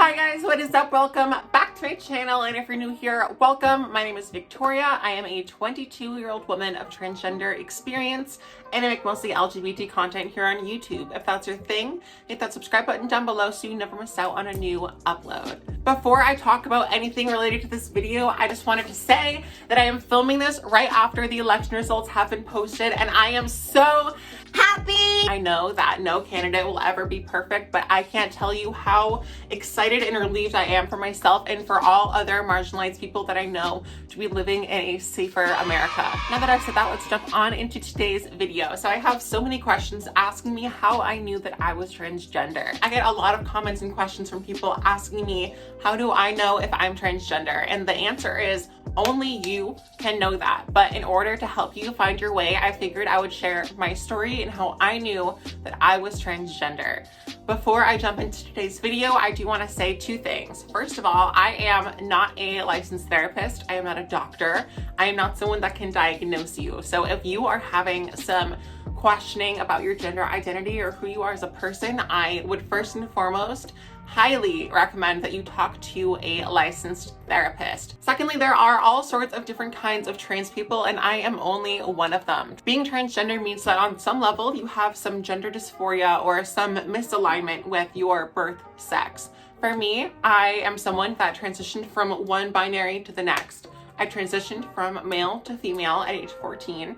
Hi guys, what is up? Welcome back to my channel, and if you're new here, welcome. My name is Victoria. I am a 22-year-old woman of transgender experience, and I make mostly LGBT content here on YouTube. If that's your thing, hit that subscribe button down below so you never miss out on a new upload. Before I talk about anything related to this video, I just wanted to say that I am filming this right after the election results have been posted, and I am so happy. I know that no candidate will ever be perfect, but I can't tell you how excited and relieved I am for myself and for all other marginalized people that I know to be living in a safer America. Now that I've said that, let's jump on into today's video. So I have so many questions asking me how I knew that I was transgender. I get a lot of comments and questions from people asking me, how do I know if I'm transgender? And the answer is, only you can know that. But in order to help you find your way, I figured I would share my story and how I knew that I was transgender. Before I jump into today's video, I do want to say two things. First of all, I am not a licensed therapist. I am not a doctor. I am not someone that can diagnose you. So if you are having some questioning about your gender identity or who you are as a person, I would first and foremost highly recommend that you talk to a licensed therapist. Secondly, there are all sorts of different kinds of trans people, and I am only one of them. Being transgender means that on some level you have some gender dysphoria or some misalignment with your birth sex. For me, I am someone that transitioned from one binary to the next. I transitioned from male to female at age 14.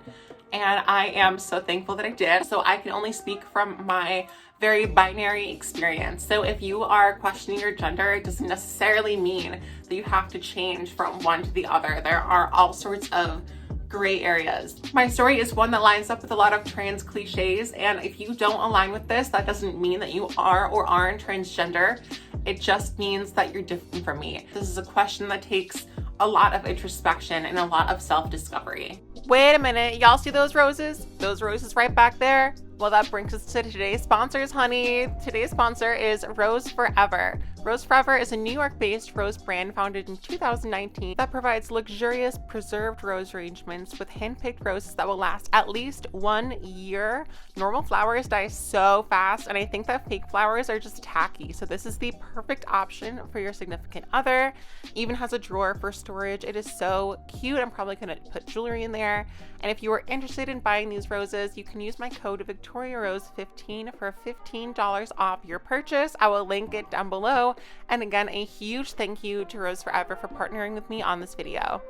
And I am so thankful that I did. So I can only speak from my very binary experience. So if you are questioning your gender, it doesn't necessarily mean that you have to change from one to the other. There are all sorts of gray areas. My story is one that lines up with a lot of trans cliches, and if you don't align with this, that doesn't mean that you are or aren't transgender. It just means that you're different from me. This is a question that takes a lot of introspection and a lot of self-discovery. Wait a minute, y'all see those roses? Those roses right back there? Well, that brings us to today's sponsors, honey. Today's sponsor is Rose Forever. Rose Forever is a New York-based rose brand founded in 2019 that provides luxurious preserved rose arrangements with hand-picked roses that will last at least 1 year. Normal flowers die so fast, and I think that fake flowers are just tacky. So this is the perfect option for your significant other. Even has a drawer for storage. It is so cute. I'm probably gonna put jewelry in there. And if you are interested in buying these roses, you can use my code VictoriaRose15 for $15 off your purchase. I will link it down below. And again, a huge thank you to Rose Forever for partnering with me on this video.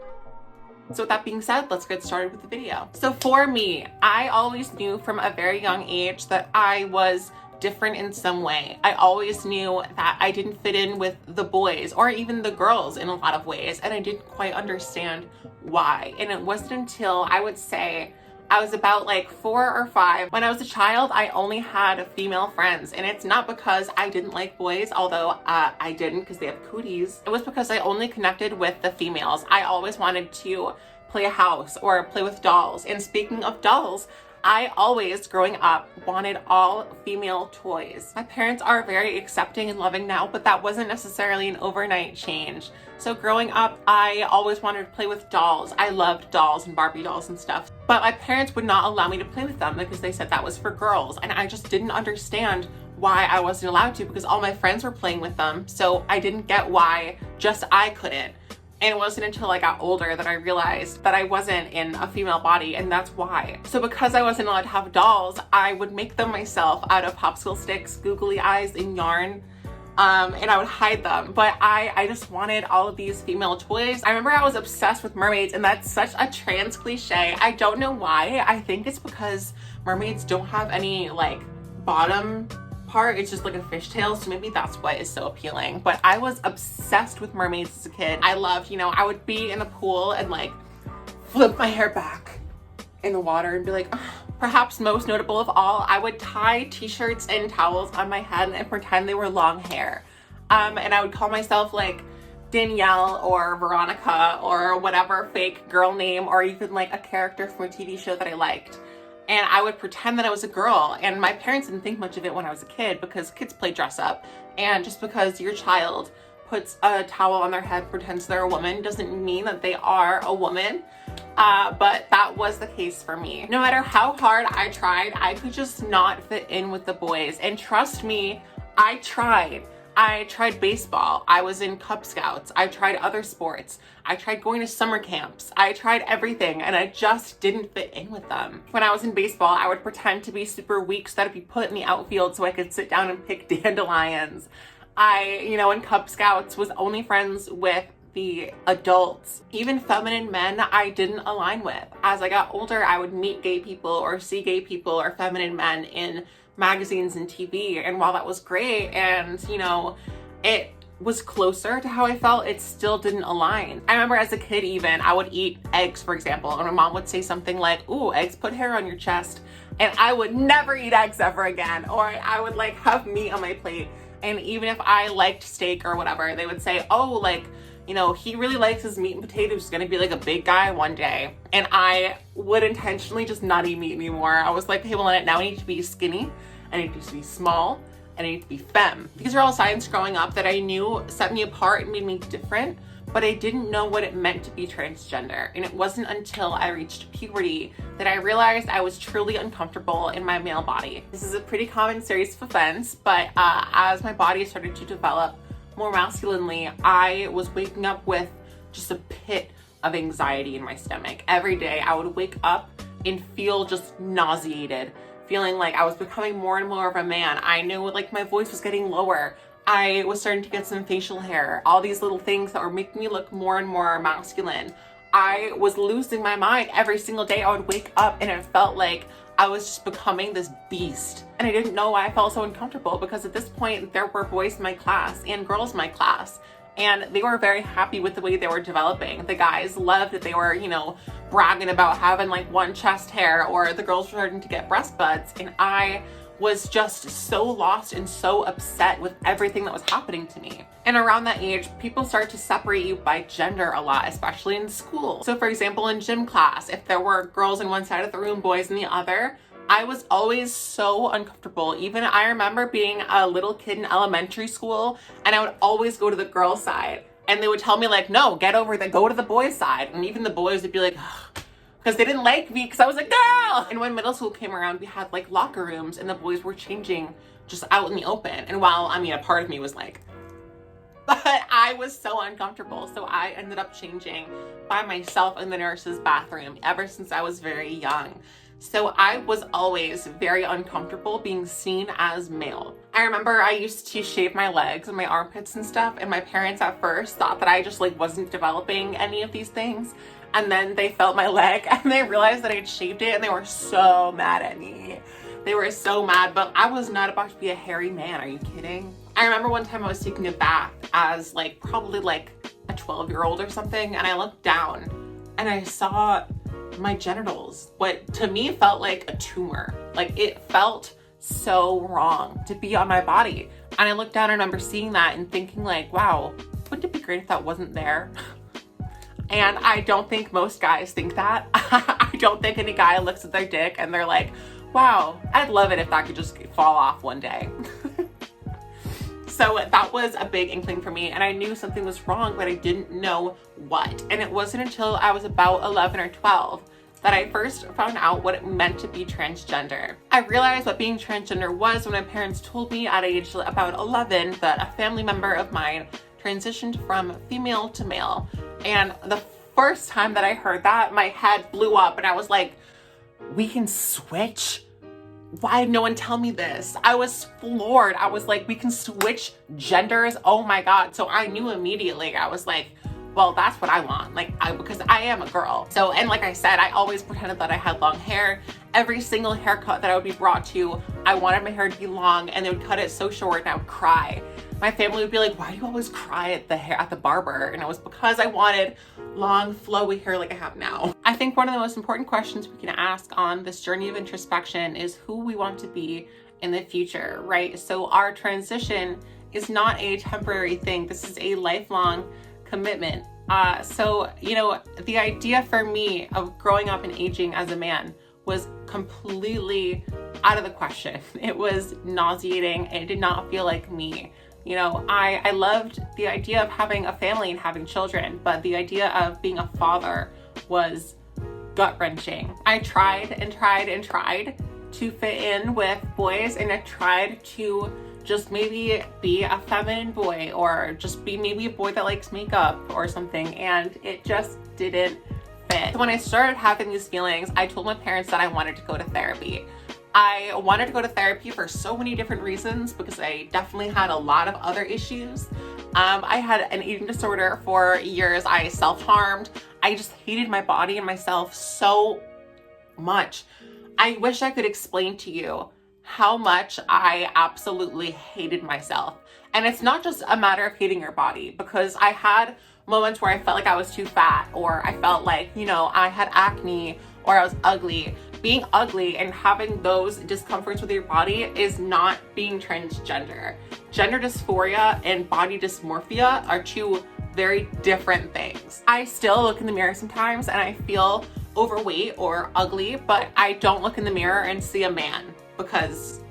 So with that being said, let's get started with the video. So for me, I always knew from a very young age that I was different in some way. I always knew that I didn't fit in with the boys or even the girls in a lot of ways, and I didn't quite understand why. And it wasn't until I would say I was about like 4 or 5. When I was a child, I only had female friends, and it's not because I didn't like boys, although I didn't because they have cooties. It was because I only connected with the females. I always wanted to play a house or play with dolls. And speaking of dolls, I always, growing up, wanted all female toys. My parents are very accepting and loving now, but that wasn't necessarily an overnight change. So growing up, I always wanted to play with dolls. I loved dolls and Barbie dolls and stuff, but my parents would not allow me to play with them because they said that was for girls, and I just didn't understand why I wasn't allowed to because all my friends were playing with them, so I didn't get why just I couldn't. And it wasn't until I got older that I realized that I wasn't in a female body, and that's why. So because I wasn't allowed to have dolls, I would make them myself out of popsicle sticks, googly eyes, and yarn, and I would hide them. But I just wanted all of these female toys. I remember I was obsessed with mermaids, and that's such a trans cliche. I don't know why. I think it's because mermaids don't have any like bottom part. It's just like a fishtail, so maybe that's what is so appealing. But I was obsessed with mermaids as a kid. I loved, I would be in the pool and like flip my hair back in the water and be like, oh. Perhaps most notable of all, I would tie t-shirts and towels on my head and pretend they were long hair. And I would call myself like Danielle or Veronica or whatever fake girl name, or even like a character from a TV show that I liked. And I would pretend that I was a girl, and my parents didn't think much of it when I was a kid because kids play dress up. And just because your child puts a towel on their head, pretends they're a woman, doesn't mean that they are a woman. But that was the case for me. No matter how hard I tried, I could just not fit in with the boys. And trust me, I tried. I tried baseball. I was in Cub Scouts. I tried other sports. I tried going to summer camps. I tried everything and I just didn't fit in with them. When I was in baseball, I would pretend to be super weak so that I'd be put in the outfield so I could sit down and pick dandelions. In Cub Scouts was only friends with the adults. Even feminine men I didn't align with. As I got older, I would meet gay people or see gay people or feminine men in magazines and TV. And while that was great and, it was closer to how I felt, it still didn't align. I remember as a kid even, I would eat eggs, for example, and my mom would say something like, "Ooh, eggs put hair on your chest." And I would never eat eggs ever again. Or I would have meat on my plate. And even if I liked steak or whatever, they would say, "Oh, he really likes his meat and potatoes. He's gonna be a big guy one day." And I would intentionally just not eat meat anymore. I was like, "Hey, well, now I need to be skinny. I need to be small. And I need to be femme." These are all signs growing up that I knew set me apart and made me different, but I didn't know what it meant to be transgender. And it wasn't until I reached puberty that I realized I was truly uncomfortable in my male body. This is a pretty common series of events, but as my body started to develop more masculinely, I was waking up with just a pit of anxiety in my stomach. Every day I would wake up and feel just nauseated, feeling like I was becoming more and more of a man. I knew my voice was getting lower. I was starting to get some facial hair, all these little things that were making me look more and more masculine. I was losing my mind every single day. I would wake up and it felt like I was just becoming this beast. And I didn't know why I felt so uncomfortable, because at this point there were boys in my class and girls in my class, and they were very happy with the way they were developing. The guys loved that they were, bragging about having one chest hair, or the girls were starting to get breast buds. And I was just so lost and so upset with everything that was happening to me. And around that age, people start to separate you by gender a lot, especially in school. So for example, in gym class, if there were girls on one side of the room, boys in the other, I was always so uncomfortable. Even I remember being a little kid in elementary school, and I would always go to the girl side. And they would tell me "No, get over there, go to the boys side." And even the boys would be like, "Ugh," because they didn't like me because I was a girl. And when middle school came around, we had locker rooms and the boys were changing just out in the open. And while, a part of me was but I was so uncomfortable. So I ended up changing by myself in the nurse's bathroom ever since I was very young. So I was always very uncomfortable being seen as male. I remember I used to shave my legs and my armpits and stuff, and my parents at first thought that I just wasn't developing any of these things. And then they felt my leg and they realized that I'd shaved it, and they were so mad at me. They were so mad, but I was not about to be a hairy man. Are you kidding? I remember one time I was taking a bath as probably a 12-year-old or something, and I looked down and I saw my genitals, what to me felt like a tumor. It felt so wrong to be on my body. And I looked down and I remember seeing that and thinking wow, wouldn't it be great if that wasn't there? And I don't think most guys think that. I don't think any guy looks at their dick and they're like, "Wow, I'd love it if that could just fall off one day." So that was a big inkling for me, and I knew something was wrong, but I didn't know what. And it wasn't until I was about 11 or 12 that I first found out what it meant to be transgender. I realized what being transgender was when my parents told me at age about 11 that a family member of mine transitioned from female to male. And the first time that I heard that, my head blew up and I was like, "We can switch? Why did no one tell me this?" I was floored. I was like, "We can switch genders? Oh my God." So I knew immediately. I was like, well, that's what I want. Because I am a girl. So, and like I said, I always pretended that I had long hair. Every single haircut that I would be brought to, I wanted my hair to be long, and they would cut it so short and I would cry. My family would be like, "Why do you always cry at the barber?" And it was because I wanted long, flowy hair like I have now. I think one of the most important questions we can ask on this journey of introspection is who we want to be in the future, right? So our transition is not a temporary thing. This is a lifelong commitment. The idea for me of growing up and aging as a man was completely out of the question. It was nauseating. It did not feel like me. I loved the idea of having a family and having children, but the idea of being a father was gut-wrenching. I tried and tried and tried to fit in with boys, and I tried to just maybe be a feminine boy, or just be maybe a boy that likes makeup or something, and it just didn't fit. So when I started having these feelings, I told my parents that I wanted to go to therapy. I wanted to go to therapy for so many different reasons, because I definitely had a lot of other issues. I had an eating disorder for years. I self-harmed. I just hated my body and myself so much. I wish I could explain to you how much I absolutely hated myself. And it's not just a matter of hating your body, because I had moments where I felt like I was too fat, or I felt like, you know, I had acne, or I was ugly. Being ugly and having those discomforts with your body is not being transgender. Gender dysphoria and body dysmorphia are two very different things. I still look in the mirror sometimes and I feel overweight or ugly, but I don't look in the mirror and see a man, because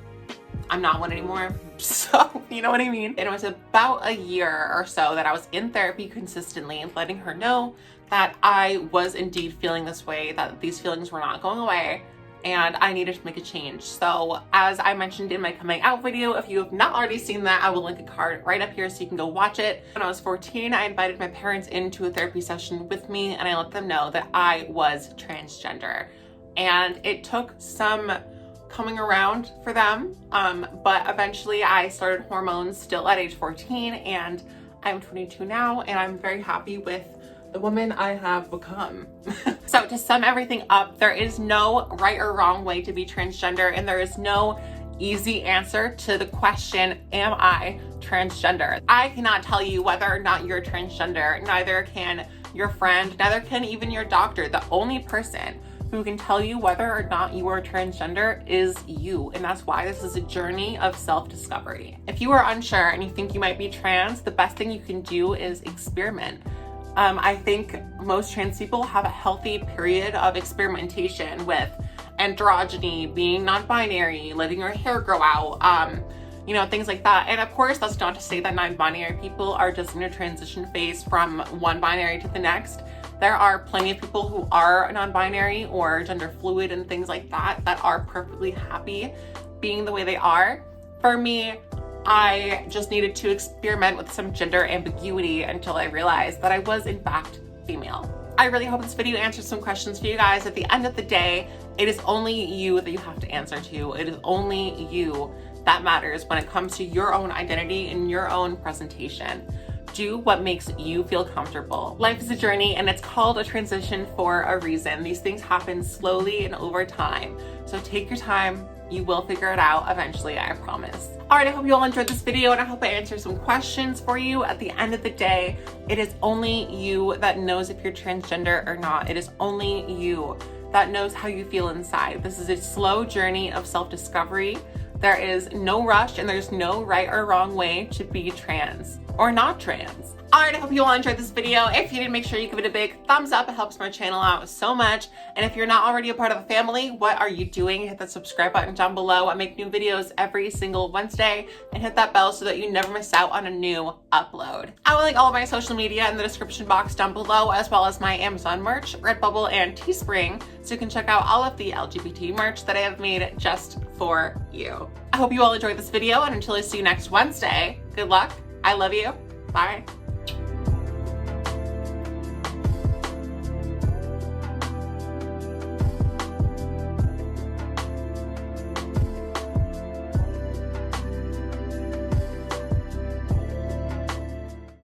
I'm not one anymore. So, you know what I mean? And it was about a year or so that I was in therapy consistently and letting her know that I was indeed feeling this way, that these feelings were not going away, and I needed to make a change. So as I mentioned in my coming out video, if you have not already seen that, I will link a card right up here so you can go watch it. When I was 14, I invited my parents into a therapy session with me, and I let them know that I was transgender. And it took some coming around for them, but eventually I started hormones still at age 14, and I'm 22 now, and I'm very happy with the woman I have become. So to sum everything up, there is no right or wrong way to be transgender, and there is no easy answer to the question, am I transgender? I cannot tell you whether or not you're transgender, neither can your friend, neither can even your doctor. The only person who can tell you whether or not you are transgender is you. And that's why this is a journey of self-discovery. If you are unsure and you think you might be trans, the best thing you can do is experiment. I think most trans people have a healthy period of experimentation with androgyny, being non-binary, letting your hair grow out, you know, things like that. And of course, that's not to say that non-binary people are just in a transition phase from one binary to the next. There are plenty of people who are non-binary or gender fluid and things like that that are perfectly happy being the way they are. For me, I just needed to experiment with some gender ambiguity until I realized that I was in fact female. I really hope this video answered some questions for you guys. At the end of the day, it is only you that you have to answer to. It is only you that matters when it comes to your own identity and your own presentation. Do what makes you feel comfortable. Life is a journey, and it's called a transition for a reason. These things happen slowly and over time. So take your time. You will figure it out eventually, I promise. All right, I hope you all enjoyed this video, and I hope I answered some questions for you. At the end of the day, it is only you that knows if you're transgender or not. It is only you that knows how you feel inside. This is a slow journey of self-discovery. There is no rush, and there's no right or wrong way to be trans or not trans. All right, I hope you all enjoyed this video. If you did, make sure you give it a big thumbs up. It helps my channel out so much. And if you're not already a part of the family, what are you doing? Hit that subscribe button down below. I make new videos every single Wednesday, and hit that bell so that you never miss out on a new upload. I will link all of my social media in the description box down below, as well as my Amazon merch, Redbubble, and Teespring, so you can check out all of the LGBT merch that I have made just for you. I hope you all enjoyed this video, and until I see you next Wednesday, good luck. I love you. Bye.